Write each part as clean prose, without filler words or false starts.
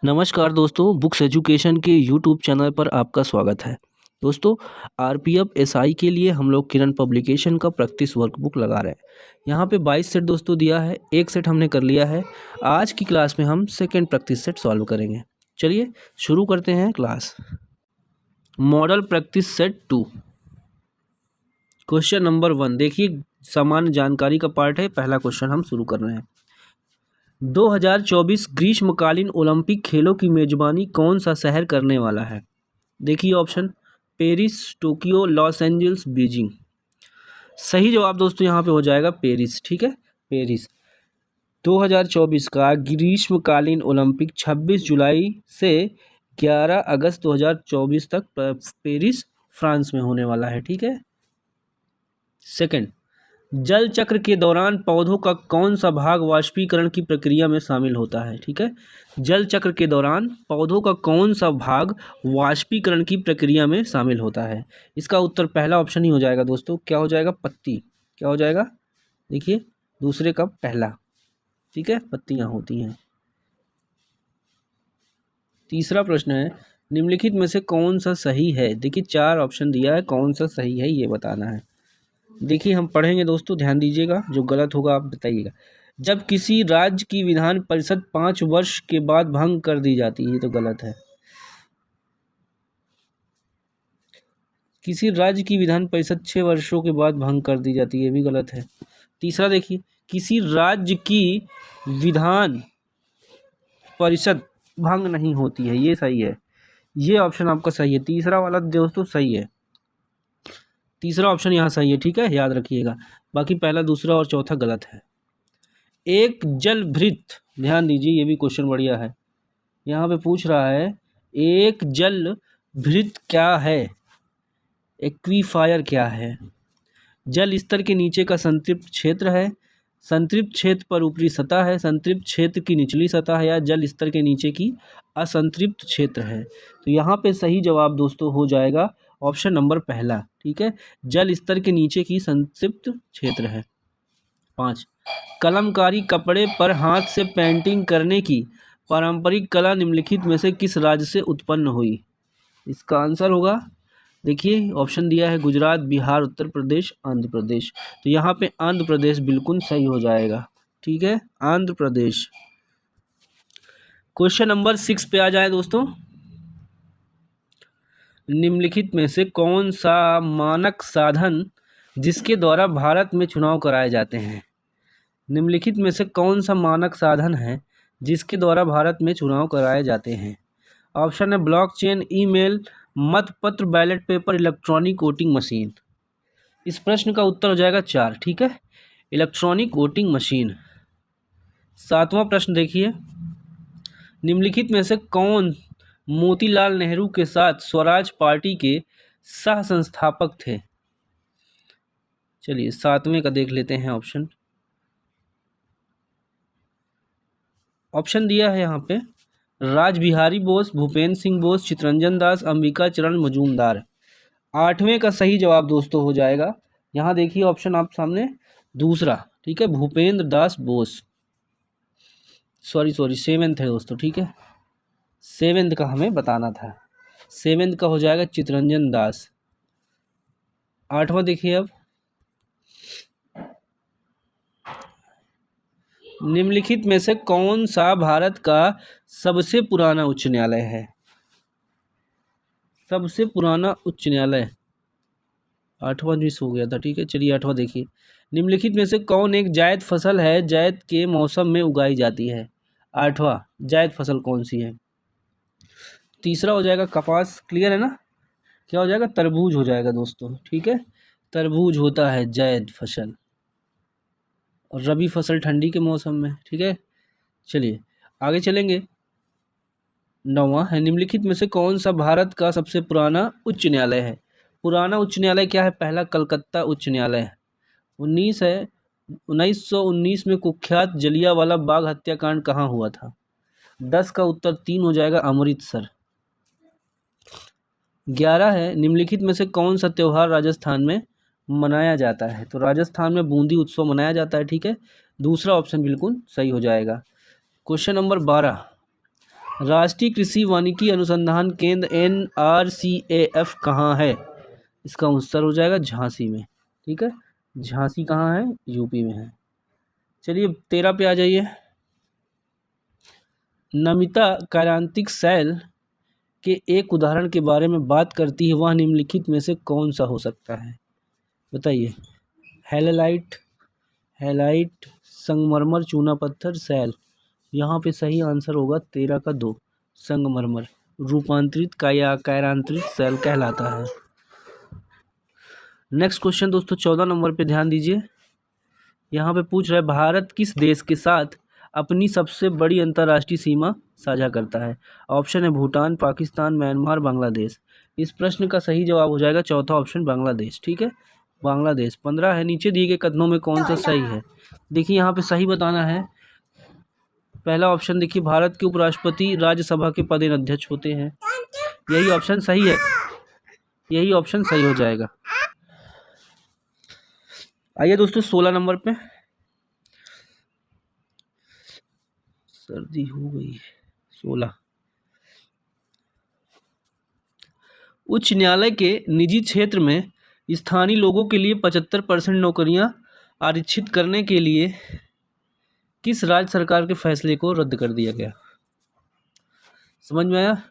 नमस्कार दोस्तों, books education के यूट्यूब चैनल पर आपका स्वागत है। दोस्तों, आरपीएफ एसआई के लिए हम लोग किरण पब्लिकेशन का प्रैक्टिस वर्कबुक लगा रहे हैं। यहाँ पे 22 सेट दोस्तों दिया है, एक सेट हमने कर लिया है। आज की क्लास में हम सेकेंड प्रैक्टिस सेट सॉल्व करेंगे। चलिए शुरू करते हैं class. Model practice set 2, question number 1। देखिए, सामान्य जानकारी का पार्ट है। पहला क्वेश्चन हम शुरू कर रहे हैं। 2024 ग्रीष्मकालीन ओलंपिक खेलों की मेजबानी कौन सा शहर करने वाला है? देखिए option, Paris, Tokyo, Los Angeles, Beijing. सही जवाब दोस्तों यहाँ पे हो जाएगा पेरिस। ठीक है, पेरिस। 2024 का ग्रीष्मकालीन ओलंपिक 26 जुलाई से 11 अगस्त 2024 तक पेरिस, फ्रांस में होने वाला है। ठीक है। सेकंड, जल चक्र के दौरान पौधों का कौन सा भाग वाष्पीकरण की प्रक्रिया में शामिल होता है? ठीक है, जल चक्र के दौरान पौधों का कौन सा भाग वाष्पीकरण की प्रक्रिया में शामिल होता है? इसका उत्तर पहला ऑप्शन ही हो जाएगा दोस्तों। क्या हो जाएगा? पत्ती। क्या हो जाएगा? देखिए, दूसरे का पहला। ठीक है, पत्तियां होती हैं। तीसरा प्रश्न है, निम्नलिखित में से कौन सा सही है? देखिए, 4 ऑप्शन दिया है, कौन सा सही है ये बताना है। देखिए, हम पढ़ेंगे दोस्तों, ध्यान दीजिएगा। जो गलत होगा आप बताइएगा। जब किसी राज्य की विधान परिषद 5 वर्ष के बाद भंग कर दी जाती है, ये तो गलत है। किसी राज्य की विधान परिषद 6 वर्षों के बाद भंग कर दी जाती है, ये भी गलत है। तीसरा देखिए, किसी राज्य की विधान परिषद भंग नहीं होती है, ये सही है। ये ऑप्शन आपका सही है। तीसरा वाला दोस्तों सही है। तीसरा ऑप्शन यहाँ सही है। ठीक है, याद रखिएगा। बाकी पहला, दूसरा और चौथा गलत है। एक जलभृत, ध्यान दीजिए, ये भी क्वेश्चन बढ़िया है। यहाँ पे पूछ रहा है, एक जलभृत क्या है? एक्वीफायर क्या है? जल स्तर के नीचे का संतृप्त क्षेत्र है, संतृप्त क्षेत्र पर ऊपरी सतह है, संतृप्त क्षेत्र की निचली सतह है, या जल स्तर के नीचे की असंतृप्त क्षेत्र है। तो यहाँ पे सही जवाब दोस्तों हो जाएगा ऑप्शन नंबर पहला। ठीक है, जल स्तर के नीचे की संतृप्त क्षेत्र है। 5, कलमकारी कपड़े पर हाथ से पेंटिंग करने की पारंपरिक कला निम्नलिखित में से किस राज्य से उत्पन्न हुई? इसका आंसर होगा, देखिए ऑप्शन दिया है, गुजरात, बिहार, उत्तर प्रदेश, आंध्र प्रदेश। तो यहाँ पे आंध्र प्रदेश बिल्कुल सही हो जाएगा। ठीक है, आंध्र प्रदेश। क्वेश्चन नंबर 6 पे आ जाए दोस्तों। निम्नलिखित में से कौन सा मानक साधन जिसके द्वारा भारत में चुनाव कराए जाते हैं? निम्नलिखित में से कौन सा मानक साधन है जिसके द्वारा भारत में चुनाव कराए जाते हैं? ऑप्शन है, ब्लॉकचेन, ईमेल, मतपत्र, ballot paper, electronic voting machine. इस प्रश्न का उत्तर हो जाएगा 4। ठीक है, इलेक्ट्रॉनिक वोटिंग मशीन। 7वां प्रश्न देखिए, निम्नलिखित में से कौन मोतीलाल नेहरू के साथ स्वराज पार्टी के सह संस्थापक थे? चलिए 7वें का देख लेते हैं ऑप्शन। ऑप्शन दिया है यहाँ पे, राज बिहारी बोस, भूपेंद्र सिंह बोस, चित्तरंजन दास, अंबिका चरण मजूमदार। 8वें का सही जवाब दोस्तों हो जाएगा, यहाँ देखिए ऑप्शन आप सामने, दूसरा। ठीक है, भूपेंद्र दास बोस। सॉरी 7th है दोस्तों। ठीक है, 7th का हमें बताना था। 7th का हो जाएगा चित्तरंजन दास। 8वां देखिए अब, निम्नलिखित में से कौन सा भारत का सबसे पुराना उच्च न्यायालय है? सबसे पुराना उच्च न्यायालय, 8वां मिस हो गया था। ठीक है, चलिए 8वां देखिए, निम्नलिखित में से कौन एक जायद फसल है जायद के मौसम में उगाई जाती है? 8वां, जायद फसल कौन सी है? तीसरा हो जाएगा कपास। क्लियर है ना? क्या हो जाएगा? तरबूज हो जाएगा दोस्तों। ठीक है, तरबूज होता है जायद फसल, और रबी फसल ठंडी के मौसम में। ठीक है, चलिए आगे चलेंगे। 9वां है, निम्नलिखित में से कौन सा भारत का सबसे पुराना उच्च न्यायालय है? पुराना उच्च न्यायालय क्या है? पहला कलकत्ता उच्च न्यायालय 19 है। 1919 में कुख्यात जलियांवाला बाग हत्याकांड कहाँ हुआ था? 10 का उत्तर 3 हो जाएगा, अमृतसर। 11 है, निम्नलिखित में से कौन सा त्यौहार राजस्थान में मनाया जाता है? तो राजस्थान में बूंदी उत्सव मनाया जाता है। ठीक है, दूसरा ऑप्शन बिल्कुल सही हो जाएगा। क्वेश्चन नंबर 12, राष्ट्रीय कृषि वानिकी अनुसंधान केंद्र NRCAF कहाँ है? इसका उत्तर हो जाएगा झांसी में। ठीक है, झांसी कहाँ है? यूपी में है। चलिए 13 पे आ जाइए। नमिता कार्यांतिक सेल के एक उदाहरण के बारे में बात करती है, वह निम्नलिखित में से कौन सा हो सकता है? बताइए। हैलाइट, संगमरमर, चूना पत्थर, सेल। यहाँ पे सही आंसर होगा 13 का 2, संगमरमर रूपांतरित का या कैरांतरित सेल कहलाता है। नेक्स्ट क्वेश्चन दोस्तों 14 नंबर पे ध्यान दीजिए। यहाँ पे पूछ रहा है भारत किस देश के साथ अपनी सबसे बड़ी अंतर्राष्ट्रीय सीमा साझा करता है? ऑप्शन है भूटान, पाकिस्तान, म्यांमार, बांग्लादेश। इस प्रश्न का सही जवाब हो जाएगा चौथा ऑप्शन बांग्लादेश। ठीक है, बांग्लादेश। 15 है। नीचे दिए गए कथनों में कौन सा सही है? देखिए यहाँ पे सही बताना है। पहला ऑप्शन देखिए, भारत के उपराष्ट्रपति राज्यसभा के पदेन अध्यक्ष होते हैं। यही ऑप्शन सही है, यही ऑप्शन सही हो जाएगा। आइए दोस्तों 16 नंबर पे। सर्दी हो गई है। 16, उच्च न्यायालय के निजी क्षेत्र में स्थानीय लोगों के लिए 75% नौकरियां आरक्षित करने के लिए किस राज्य सरकार के फैसले को रद्द कर दिया गया? समझ में आया?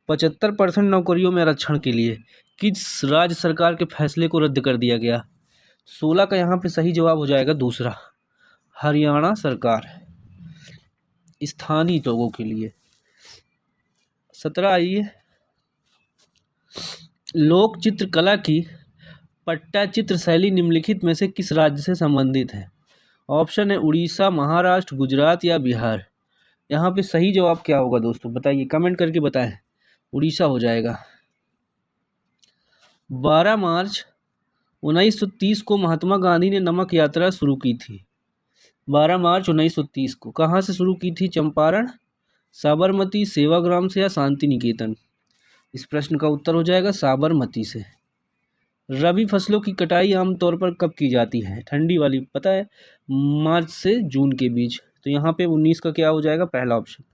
75% नौकरियों में आरक्षण के लिए किस राज्य सरकार के फैसले को रद्द कर दिया गया? 16 का यहाँ पे सही जवाब हो जाएगा दूसरा, हरियाणा सरकार, स्थानीय लोगों के लिए। 17 आइए। लोक चित्रकला की पट्टाचित्र शैली निम्नलिखित में से किस राज्य से संबंधित है? ऑप्शन है उड़ीसा, महाराष्ट्र, गुजरात या बिहार। यहाँ पे सही जवाब क्या होगा दोस्तों? बताइए, कमेंट करके बताएं। उड़ीसा हो जाएगा। 12 मार्च 1930 को महात्मा गांधी ने नमक यात्रा शुरू की थी। 12 मार्च 1930 को कहाँ से शुरू की थी? चंपारण, साबरमती, सेवाग्राम से या शांति निकेतन? इस प्रश्न का उत्तर हो जाएगा साबरमती से। रबी फसलों की कटाई आमतौर पर कब की जाती है? ठंडी वाली पता है, मार्च से जून के बीच। तो यहाँ पे 19 का क्या हो जाएगा? पहला ऑप्शन।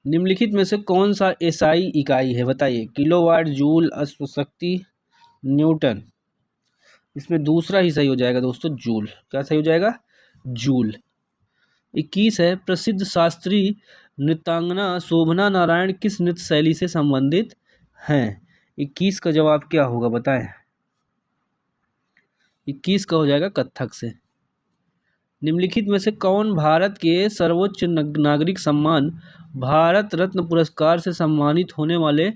निम्नलिखित में से कौन सा एसआई इकाई है? बताइए। किलोवाट, जूल, अश्वशक्ति, न्यूटन। इसमें दूसरा ही सही हो जाएगा दोस्तों, जूल। क्या सही हो जाएगा? जूल। 21 है, प्रसिद्ध शास्त्रीय नृत्यांगना शोभना नारायण किस नृत्य शैली से संबंधित हैं? 21 का जवाब क्या होगा बताएं। 21 का हो जाएगा कथक से। निम्नलिखित में से कौन भारत के सर्वोच्च नागरिक सम्मान भारत रत्न पुरस्कार से सम्मानित होने वाले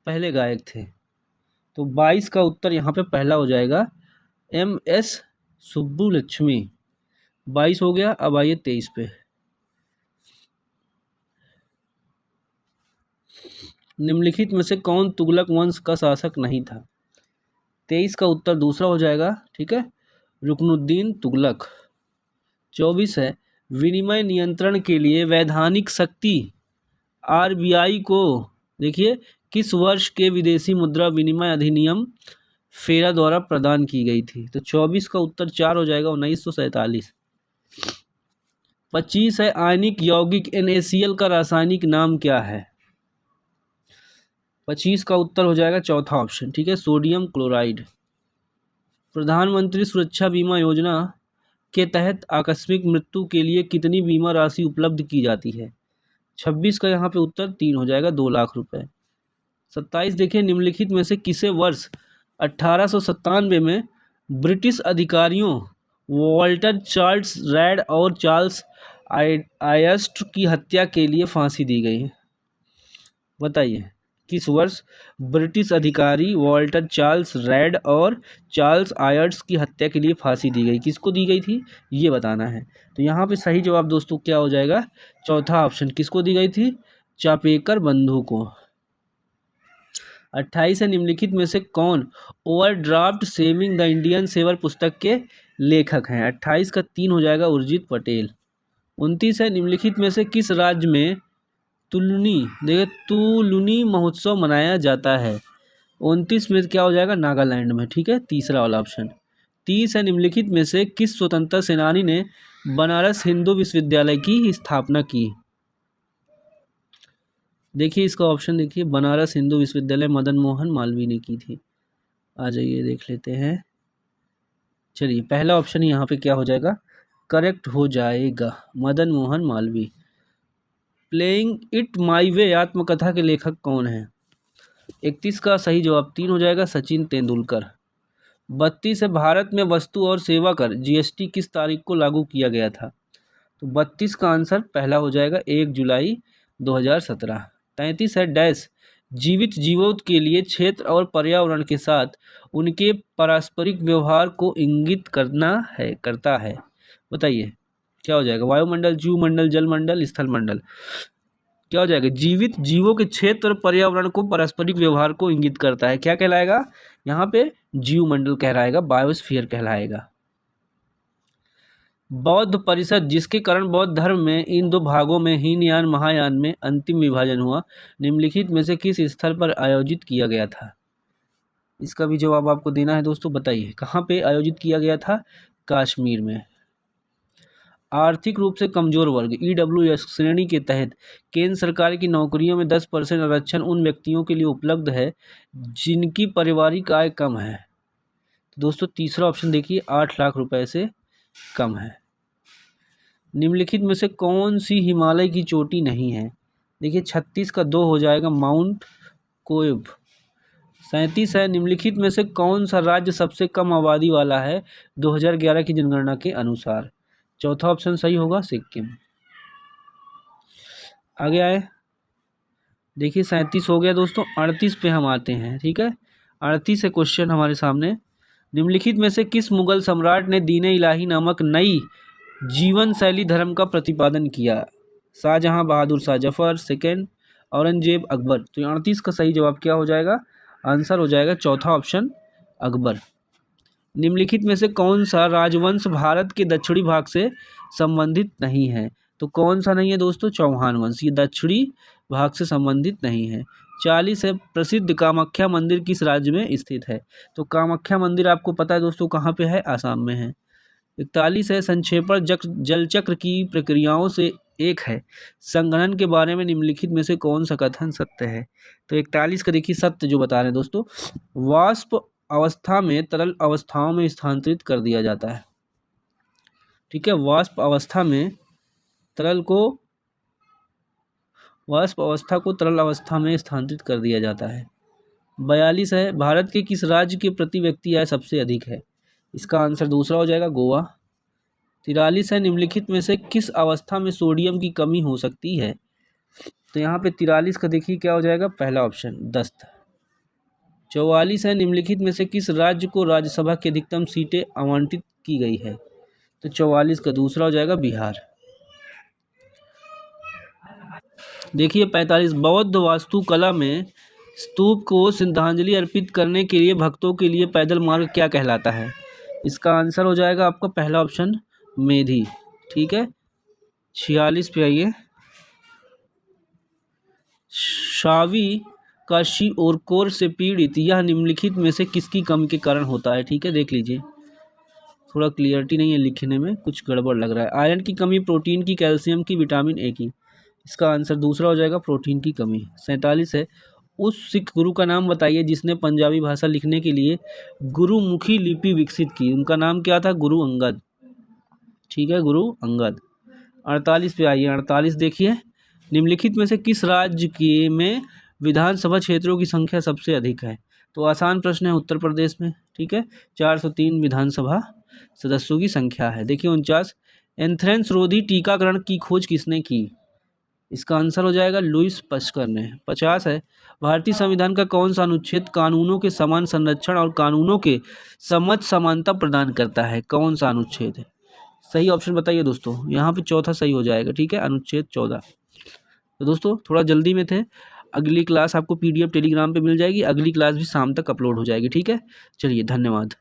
पहले गायक थे? तो 22 का उत्तर यहाँ पे पहला हो जाएगा, MS सुब्बुलक्ष्मी। 22 हो गया। अब आइए 23 पे। निम्नलिखित में से कौन तुगलक वंश का शासक नहीं था? 23 का उत्तर दूसरा हो जाएगा। ठीक है, रुकनुद्दीन तुगलक। 24 है, विनिमय नियंत्रण के लिए वैधानिक शक्ति RBI को देखिए किस वर्ष के विदेशी मुद्रा विनिमय अधिनियम फेरा द्वारा प्रदान की गई थी? तो 24 का उत्तर 4 हो जाएगा, 1947। 25 है, आयनिक यौगिक NaCl का रासायनिक नाम क्या है? 25 का उत्तर हो जाएगा चौथा ऑप्शन। ठीक है, सोडियम क्लोराइड। प्रधानमंत्री सुरक्षा बीमा योजना के तहत आकस्मिक मृत्यु के लिए कितनी बीमा राशि उपलब्ध की जाती है? 26 का यहाँ पे उत्तर 3 हो जाएगा, 2 लाख रुपए। 27 देखिए, निम्नलिखित में से किसे वर्ष 1897 में ब्रिटिश अधिकारियों वॉल्टर चार्ल्स रेड और चार्ल्स आयस्ट की हत्या के लिए फांसी दी गई है? बताइए, किस वर्ष ब्रिटिश अधिकारी वॉल्टर चार्ल्स रेड और चार्ल्स आयर्स की हत्या के लिए फांसी दी गई? किसको दी गई थी ये बताना है। तो यहाँ पे सही जवाब दोस्तों क्या हो जाएगा? चौथा ऑप्शन। किसको दी गई थी? चापेकर बंधु को। 28 है, निम्नलिखित में से कौन overdraft saving the Indian saver पुस्तक के लेखक हैं? 28 का 3 हो जाएगा, उर्जित पटेल। 29 है, निम्नलिखित में से किस राज्य में तुलुनी महोत्सव मनाया जाता है? 29 में क्या हो जाएगा? नागालैंड में। ठीक है, तीसरा वाला ऑप्शन। 30 है, निम्नलिखित में से किस स्वतंत्रता सेनानी ने बनारस हिंदू विश्वविद्यालय की स्थापना की? देखिए इसका ऑप्शन देखिए, बनारस हिंदू विश्वविद्यालय मदन मोहन मालवीय ने की थी। आ जाइए देख लेते हैं। चलिए पहला ऑप्शन यहाँ पे क्या हो जाएगा, करेक्ट हो जाएगा, Madan Mohan Malviya. Playing it my way आत्मकथा के लेखक कौन है? 31 का सही जवाब 3 हो जाएगा, सचिन तेंदुलकर। 32 है, भारत में वस्तु और सेवा कर जीएसटी किस तारीख को लागू किया गया था? तो 32 का आंसर पहला हो जाएगा 1 जुलाई 2017। 33 है, डैश जीवित जीवों के लिए क्षेत्र और पर्यावरण के साथ उनके पारस्परिक व्यवहार को इंगित करता है। बताइए क्या हो जाएगा, वायुमंडल, जीवमंडल, जलमंडल, स्थलमंडल? क्या हो जाएगा, जीवित जीवों के क्षेत्र और पर्यावरण को पारस्परिक व्यवहार को इंगित करता है, क्या कहलाएगा यहाँ पे? जीवमंडल कहलाएगा, बायोस्फीयर कहलाएगा। बौद्ध परिषद, जिसके कारण बौद्ध धर्म में इन दो भागों में हीनयान महायान में अंतिम विभाजन हुआ, निम्नलिखित में से किस स्थल पर आयोजित किया गया था? इसका भी जवाब आपको देना है दोस्तों, बताइए कहाँ पे आयोजित किया गया था? कश्मीर में। आर्थिक रूप से कमजोर वर्ग EWS श्रेणी के तहत केंद्र सरकार की नौकरियों में 10% आरक्षण उन व्यक्तियों के लिए उपलब्ध है जिनकी पारिवारिक आय कम है। तो दोस्तों तीसरा ऑप्शन देखिए, 8 लाख रुपए से कम है। निम्नलिखित में से कौन सी हिमालय की चोटी नहीं है? देखिए 36 का 2 हो जाएगा, माउंट कोयब। 37 है, निम्नलिखित में से कौन सा राज्य सबसे कम आबादी वाला है 2011 की जनगणना के अनुसार? चौथा ऑप्शन सही होगा, सिक्किम। आगे आए, देखिए 37 हो गया दोस्तों। 38 पे हम आते हैं, ठीक है। 38 है क्वेश्चन हमारे सामने, निम्नलिखित में से किस मुगल सम्राट ने दीन-ए इलाही नामक नई जीवन शैली धर्म का प्रतिपादन किया? शाहजहां, बहादुर शाह जफर, सेकेंड, औरंगजेब, अकबर? तो 38 का सही जवाब क्या हो जाएगा, आंसर हो जाएगा चौथा ऑप्शन, अकबर। निम्नलिखित में से कौन सा राजवंश भारत के दक्षिणी भाग से संबंधित नहीं है? तो कौन सा नहीं है दोस्तों, चौहान वंश, ये दक्षिणी भाग से संबंधित नहीं है। 40 है, प्रसिद्ध कामाख्या मंदिर किस राज्य में स्थित है? तो कामाख्या मंदिर आपको पता है दोस्तों कहाँ पे है, आसाम में है। 41 है, संक्षेपण जलचक्र की प्रक्रियाओं से एक है, संघनन के बारे में निम्नलिखित में से कौन सा कथन सत्य है? तो 41 का देखिए सत्य जो बता रहे हैं दोस्तों, वाष्प अवस्था में तरल अवस्थाओं में स्थानांतरित कर दिया जाता है, ठीक है। वाष्प अवस्था को तरल अवस्था में स्थानांतरित कर दिया जाता है। 42 है, भारत के किस राज्य के प्रति व्यक्ति आय सबसे अधिक है? इसका आंसर दूसरा हो जाएगा, गोवा। 43 है, निम्नलिखित में से किस अवस्था में सोडियम की कमी हो सकती है? तो यहाँ पे 43 का देखिए क्या हो जाएगा, पहला ऑप्शन, दस्त। 44 है, निम्नलिखित में से किस राज्य को राज्यसभा की अधिकतम सीटें आवंटित की गई है? तो 44 का दूसरा हो जाएगा, बिहार। देखिए 45, बौद्ध वास्तुकला में स्तूप को श्रद्धांजलि अर्पित करने के लिए भक्तों के लिए पैदल मार्ग क्या कहलाता है? इसका आंसर हो जाएगा आपका पहला ऑप्शन, मेधी, ठीक है। 46 पे आइए, शावी काशी और कोर से पीड़ित यह निम्नलिखित में से किसकी कमी के कारण होता है? ठीक है, देख लीजिए, थोड़ा क्लियरिटी नहीं है लिखने में, कुछ गड़बड़ लग रहा है। आयरन की कमी, प्रोटीन की, कैल्शियम की, विटामिन ए की? इसका आंसर दूसरा हो जाएगा, प्रोटीन की कमी। 47 है, उस सिख गुरु का नाम बताइए जिसने पंजाबी भाषा लिखने के लिए गुरुमुखी लिपि विकसित की? उनका नाम क्या था, गुरु अंगद, ठीक है, गुरु अंगद। 48 पे आइए, 48 देखिए, निम्नलिखित में से किस राज्य के में विधानसभा क्षेत्रों की संख्या सबसे अधिक है? तो आसान प्रश्न है, उत्तर प्रदेश में, ठीक है, 403 विधानसभा सदस्यों की संख्या है। देखिए 49, एंथ्रेक्स रोधी टीकाकरण की खोज किसने की? इसका आंसर हो जाएगा, लुईस पास्चर ने। 50 है, भारतीय संविधान का कौन सा अनुच्छेद कानूनों के समान संरक्षण और कानूनों के समझ समानता प्रदान करता है? कौन सा अनुच्छेद है? सही ऑप्शन बताइए दोस्तों, यहाँ पे चौथा सही हो जाएगा, ठीक है, अनुच्छेद 14। तो दोस्तों थोड़ा जल्दी में थे, अगली क्लास आपको PDF टेलीग्राम पे मिल जाएगी, अगली क्लास भी शाम तक अपलोड हो जाएगी, ठीक है। चलिए धन्यवाद।